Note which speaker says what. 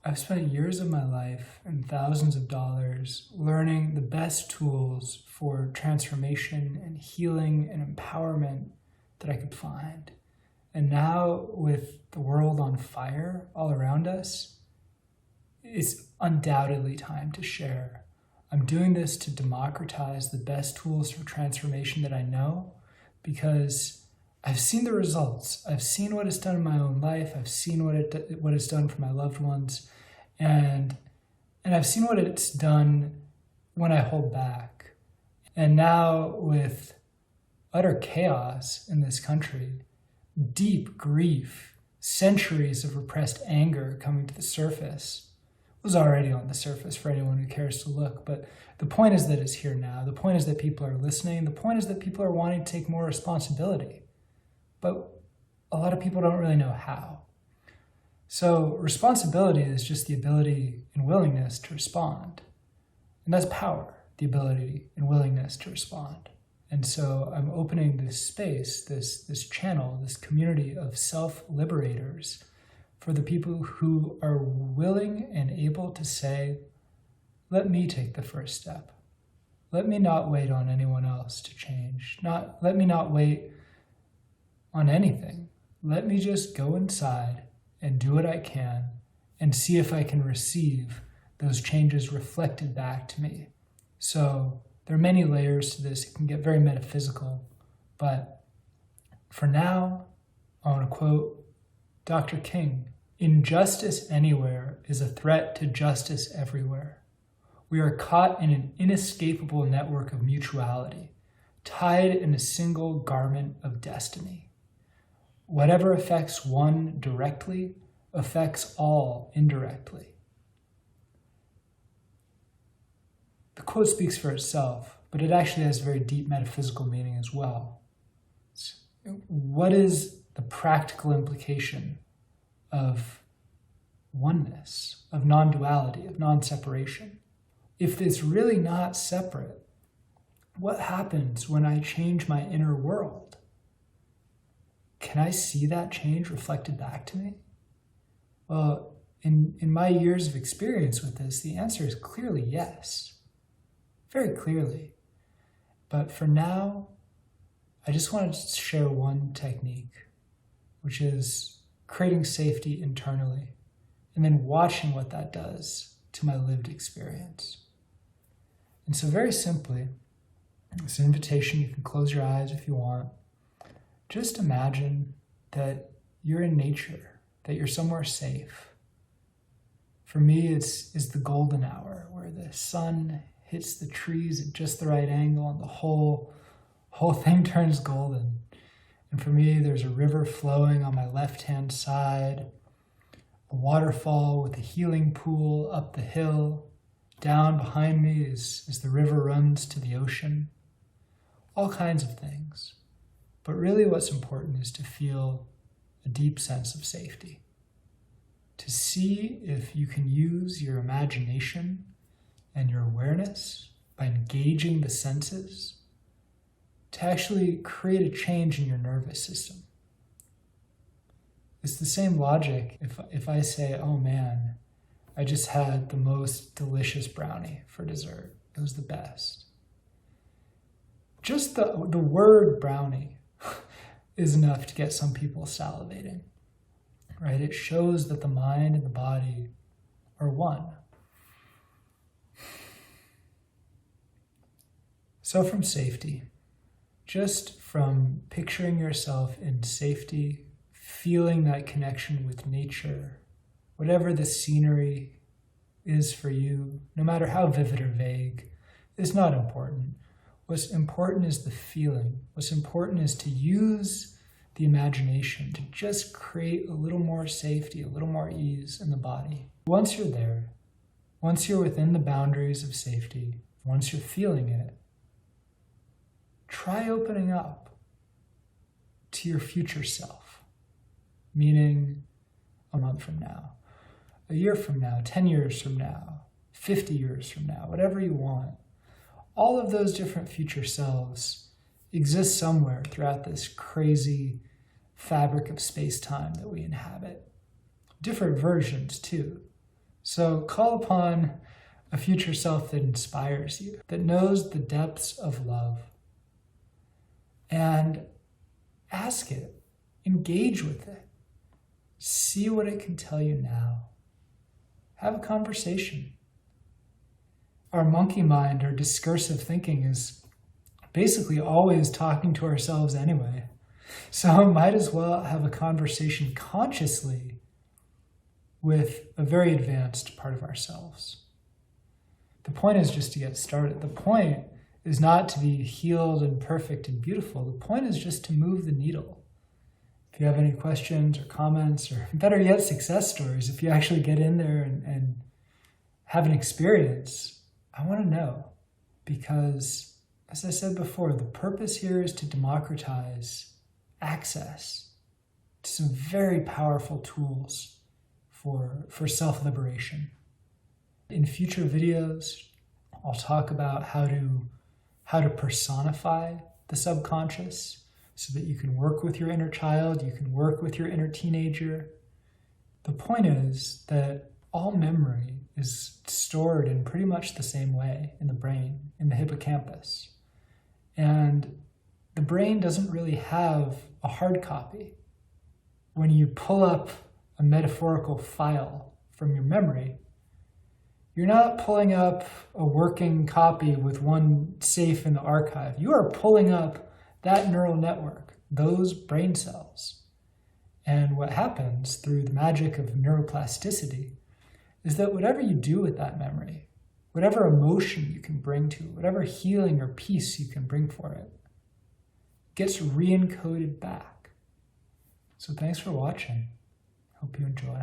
Speaker 1: I've spent years of my life and thousands of dollars learning the best tools for transformation and healing and empowerment that I could find. And now, with the world on fire all around us, it's undoubtedly time to share. I'm doing this to democratize the best tools for transformation that I know because I've seen the results. I've seen what it's done in my own life. I've seen what it's done for my loved ones. And I've seen what it's done when I hold back. And now, with utter chaos in this country, deep grief, centuries of repressed anger coming to the surface, was already on the surface for anyone who cares to look. But the point is that it's here now. The point is that people are listening. The point is that people are wanting to take more responsibility. But a lot of people don't really know how. So responsibility is just the ability and willingness to respond. And that's power, the ability and willingness to respond. And so I'm opening this space, this channel, this community of self-liberators for the people who are willing and able to say, let me take the first step. Let me not wait on anyone else to change. Let me not wait on anything. Let me just go inside and do what I can and see if I can receive those changes reflected back to me. So there are many layers to this. It can get very metaphysical, but for now, I want to quote Dr. King: "Injustice anywhere is a threat to justice everywhere. We are caught in an inescapable network of mutuality, tied in a single garment of destiny. Whatever affects one directly affects all indirectly." The quote speaks for itself, but it actually has very deep metaphysical meaning as well. What is the practical implication of oneness, of non-duality, of non-separation? If it's really not separate, what happens when I change my inner world? Can I see that change reflected back to me? Well, in my years of experience with this, the answer is clearly yes. Very clearly. But for now, I just wanted to share one technique, which is creating safety internally, and then watching what that does to my lived experience. And so very simply, it's an invitation. You can close your eyes if you want. Just imagine that you're in nature, that you're somewhere safe. For me, it's the golden hour where the sun hits the trees at just the right angle and the whole thing turns golden. And for me, there's a river flowing on my left-hand side, a waterfall with a healing pool up the hill. Down behind me is the river runs to the ocean. All kinds of things. But really what's important is to feel a deep sense of safety. To see if you can use your imagination and your awareness by engaging the senses to actually create a change in your nervous system. It's the same logic if I say, oh man, I just had the most delicious brownie for dessert. It was the best. Just the word brownie is enough to get some people salivating, right? It shows that the mind and the body are one. So from safety, just from picturing yourself in safety, feeling that connection with nature, whatever the scenery is for you, no matter how vivid or vague, is not important. What's important is the feeling. What's important is to use the imagination to just create a little more safety, a little more ease in the body. Once you're there, once you're within the boundaries of safety, once you're feeling it, try opening up to your future self, meaning a month from now, a year from now, 10 years from now, 50 years from now, whatever you want. All of those different future selves exist somewhere throughout this crazy fabric of space-time that we inhabit. Different versions too. So call upon a future self that inspires you, that knows the depths of love, and ask it, engage with it, see what it can tell you now. Have a conversation. Our monkey mind, our discursive thinking, is basically always talking to ourselves anyway. So might as well have a conversation consciously with a very advanced part of ourselves. The point is just to get started. The point is not to be healed and perfect and beautiful. The point is just to move the needle. If you have any questions or comments, or better yet, success stories, if you actually get in there and have an experience, I want to know. Because, as I said before, the purpose here is to democratize access to some very powerful tools for self-liberation. In future videos, I'll talk about how to personify the subconscious so that you can work with your inner child, you can work with your inner teenager. The point is that all memory is stored in pretty much the same way in the brain, in the hippocampus. And the brain doesn't really have a hard copy. When you pull up a metaphorical file from your memory, you're not pulling up a working copy with one safe in the archive. You are pulling up that neural network, those brain cells. And what happens through the magic of neuroplasticity is that whatever you do with that memory, whatever emotion you can bring to it, whatever healing or peace you can bring for it, gets re-encoded back. So thanks for watching. Hope you enjoy.